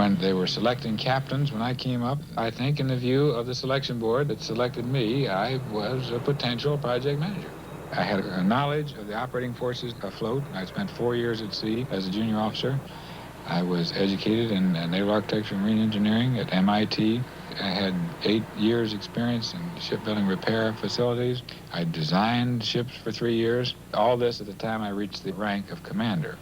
When they were selecting captains, when I came up, I think in the view of the selection board that selected me, I was a potential project manager. I had a knowledge of the operating forces afloat. I spent 4 years at sea as a junior officer. I was educated in naval architecture and marine engineering at MIT. I had 8 years experience in shipbuilding repair facilities. I designed ships for 3 years. All this at the time I reached the rank of commander.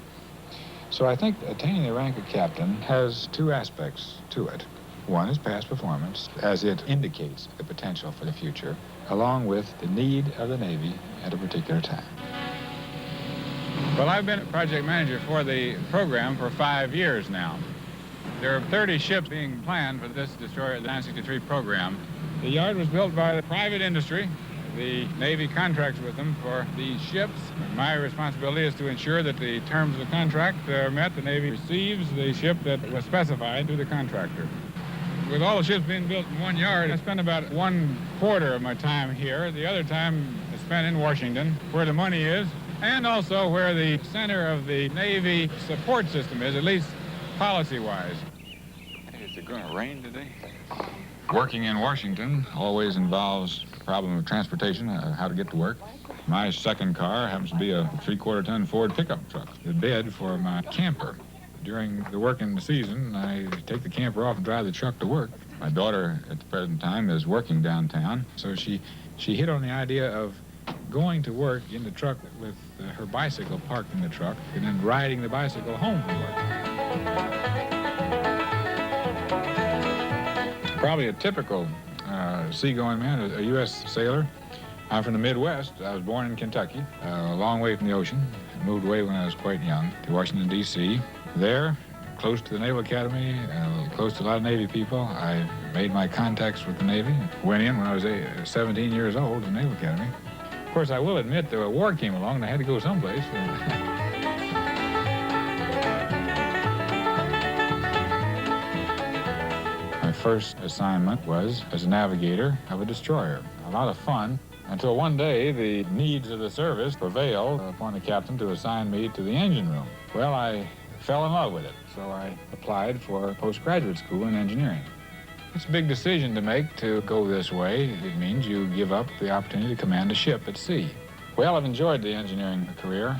So I think attaining the rank of captain has 2 aspects to it. One is past performance, as it indicates the potential for the future, along with the need of the Navy at a particular time. Well, I've been a project manager for the program for 5 years now. There are 30 ships being planned for this destroyer, the 963 program. The yard was built by the private industry. The Navy contracts with them for these ships. My responsibility is to ensure that the terms of the contract are met. The Navy receives the ship that was specified to the contractor. With all the ships being built in one yard, I spend about 1/4 of my time here. The other time is spent in Washington, where the money is, and also where the center of the Navy support system is, at least policy-wise. Hey, is it going to rain today? Working in Washington always involves the problem of transportation, how to get to work. My second car happens to be a 3/4-ton Ford pickup truck, the bed for my camper. During the working season, I take the camper off and drive the truck to work. My daughter, at the present time, is working downtown, so she hit on the idea of going to work in the truck with her bicycle parked in the truck and then riding the bicycle home from work. Probably a typical seagoing man, a U.S. sailor. I'm from the Midwest. I was born in Kentucky, a long way from the ocean. I moved away when I was quite young to Washington, D.C. There, close to the Naval Academy, close to a lot of Navy people, I made my contacts with the Navy. Went in when I was 17 years old to the Naval Academy. Of course, I will admit that a war came along and I had to go someplace. My first assignment was as a navigator of a destroyer. A lot of fun, until one day the needs of the service prevailed upon the captain to assign me to the engine room. Well, I fell in love with it, so I applied for postgraduate school in engineering. It's a big decision to make to go this way. It means you give up the opportunity to command a ship at sea. Well, I've enjoyed the engineering career.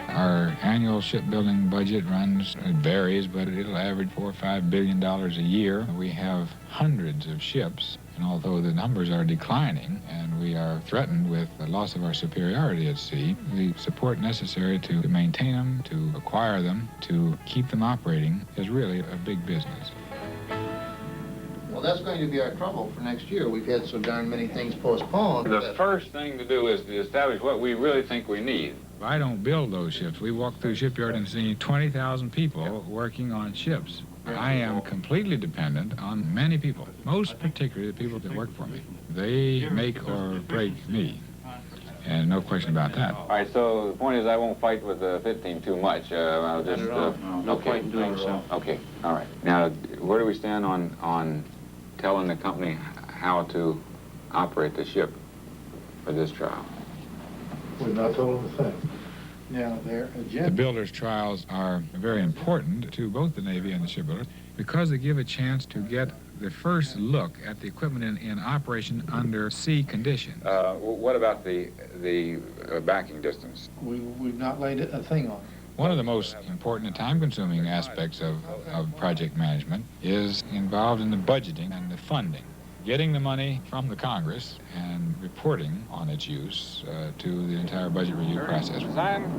Our annual shipbuilding budget runs, it varies, but it'll average $4 or $5 billion a year. We have hundreds of ships, and although the numbers are declining and we are threatened with the loss of our superiority at sea, the support necessary to maintain them, to acquire them, to keep them operating is really a big business. Well, that's going to be our trouble for next year. We've had so darn many things postponed. The first thing to do is to establish what we really think we need. I don't build those ships. We walk through the shipyard and see 20,000 people working on ships. I am completely dependent on many people, most particularly the people that work for me. They make or break me, and no question about that. All right, so the point is I won't fight with the fit team too much. I'll just... no point in doing so. Okay, all right. Now, where do we stand on telling the company how to operate the ship for this trial? We've not told them a thing. Yeah, The builder's trials are very important to both the Navy and the shipbuilders because they give a chance to get the first look at the equipment in operation under sea conditions. What about the backing distance? We've not laid a thing on it. One of the most important and time-consuming aspects of project management is involved in the budgeting and the funding. Getting the money from the Congress and reporting on its use to the entire budget review process. Design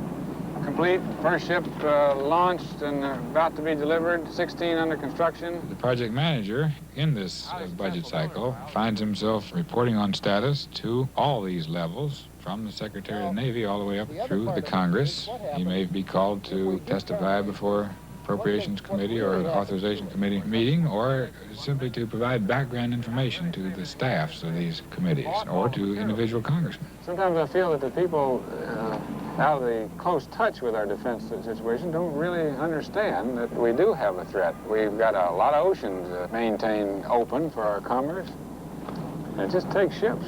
complete, first ship launched and about to be delivered, 16 under construction. The project manager in this budget cycle finds himself reporting on status to all these levels, from the Secretary of the Navy all the way up through the Congress. He may be called to testify before Appropriations Committee or an Authorization Committee meeting, or simply to provide background information to the staffs of these committees or to individual congressmen. Sometimes I feel that the people out of the close touch with our defense situation don't really understand that we do have a threat. We've got a lot of oceans to maintain open for our commerce, and it just takes ships.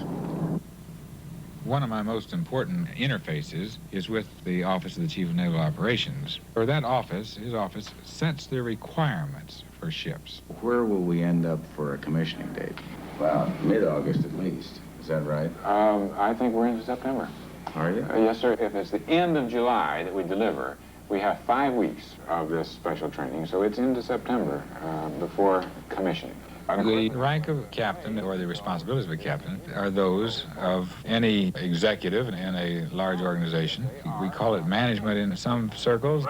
One of my most important interfaces is with the Office of the Chief of Naval Operations. For that office, his office sets the requirements for ships. Where will we end up for a commissioning date? Well, mid-August at least. Is that right? I think we're into September. Are you? Yes, sir. If it's the end of July that we deliver, we have 5 weeks of this special training, so it's into September before commissioning. The rank of captain, or the responsibilities of a captain, are those of any executive in a large organization. We call it management in some circles.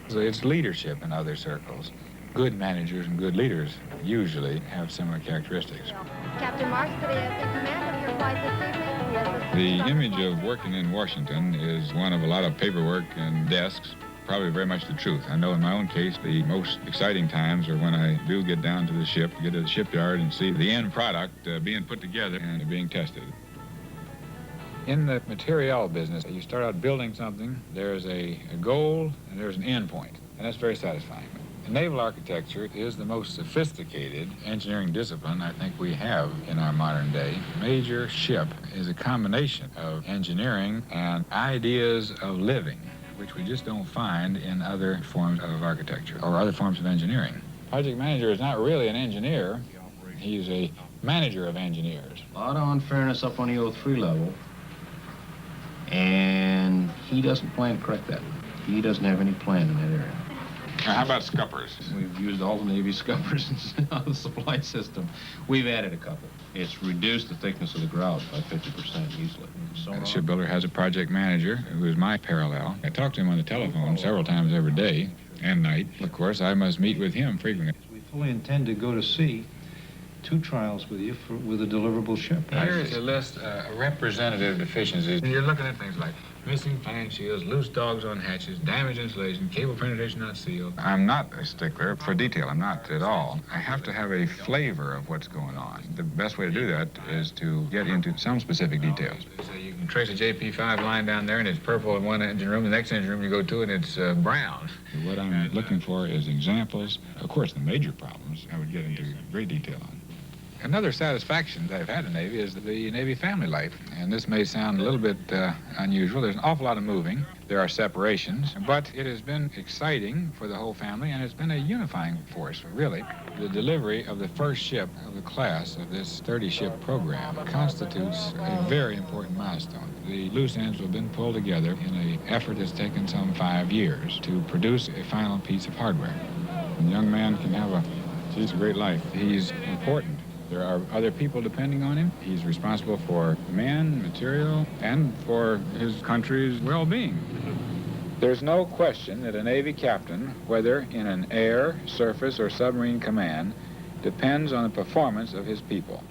It's leadership in other circles. Good managers and good leaders usually have similar characteristics. Captain Marks, today is in command of your flight this evening. Yes, The image of working in Washington is one of a lot of paperwork and desks. Probably very much the truth. I know in my own case, the most exciting times are when I do get down to the ship, get to the shipyard and see the end product being put together and being tested. In the material business, you start out building something, there's a goal and there's an end point, and that's very satisfying. Naval architecture is the most sophisticated engineering discipline I think we have in our modern day. A major ship is a combination of engineering and ideas of living, which we just don't find in other forms of architecture or other forms of engineering. Project manager is not really an engineer. He's a manager of engineers. A lot of unfairness up on the 03 level, and he doesn't plan to correct that. He doesn't have any plan in that area. Now, how about scuppers? We've used all the Navy scuppers on the supply system. We've added a couple. It's reduced the thickness of the grout by 50% easily. The shipbuilder has a project manager who is my parallel. I talk to him on the telephone several times every day and night. Of course, I must meet with him frequently. We fully intend to go to sea, 2 trials with you with a deliverable ship. Here's a list of representative deficiencies. You're looking at things like missing fan shields, loose dogs on hatches, damaged insulation, cable penetration not sealed. I'm not a stickler for detail. I'm not at all. I have to have a flavor of what's going on. The best way to do that is to get into some specific details. So you can trace a JP5 line down there, and it's purple in one engine room. The next engine room you go to, and it's brown. What I'm looking for is examples. Of course, the major problems I would get into great detail on. Another satisfaction that I've had in the Navy is the Navy family life. And this may sound a little bit unusual. There's an awful lot of moving. There are separations. But it has been exciting for the whole family, and it's been a unifying force, really. The delivery of the first ship of the class of this 30-ship program constitutes a very important milestone. The loose ends have been pulled together in an effort that's taken some 5 years to produce a final piece of hardware. A young man can have a great life. He's important. There are other people depending on him. He's responsible for men, material, and for his country's well-being. There's no question that a Navy captain, whether in an air, surface, or submarine command, depends on the performance of his people.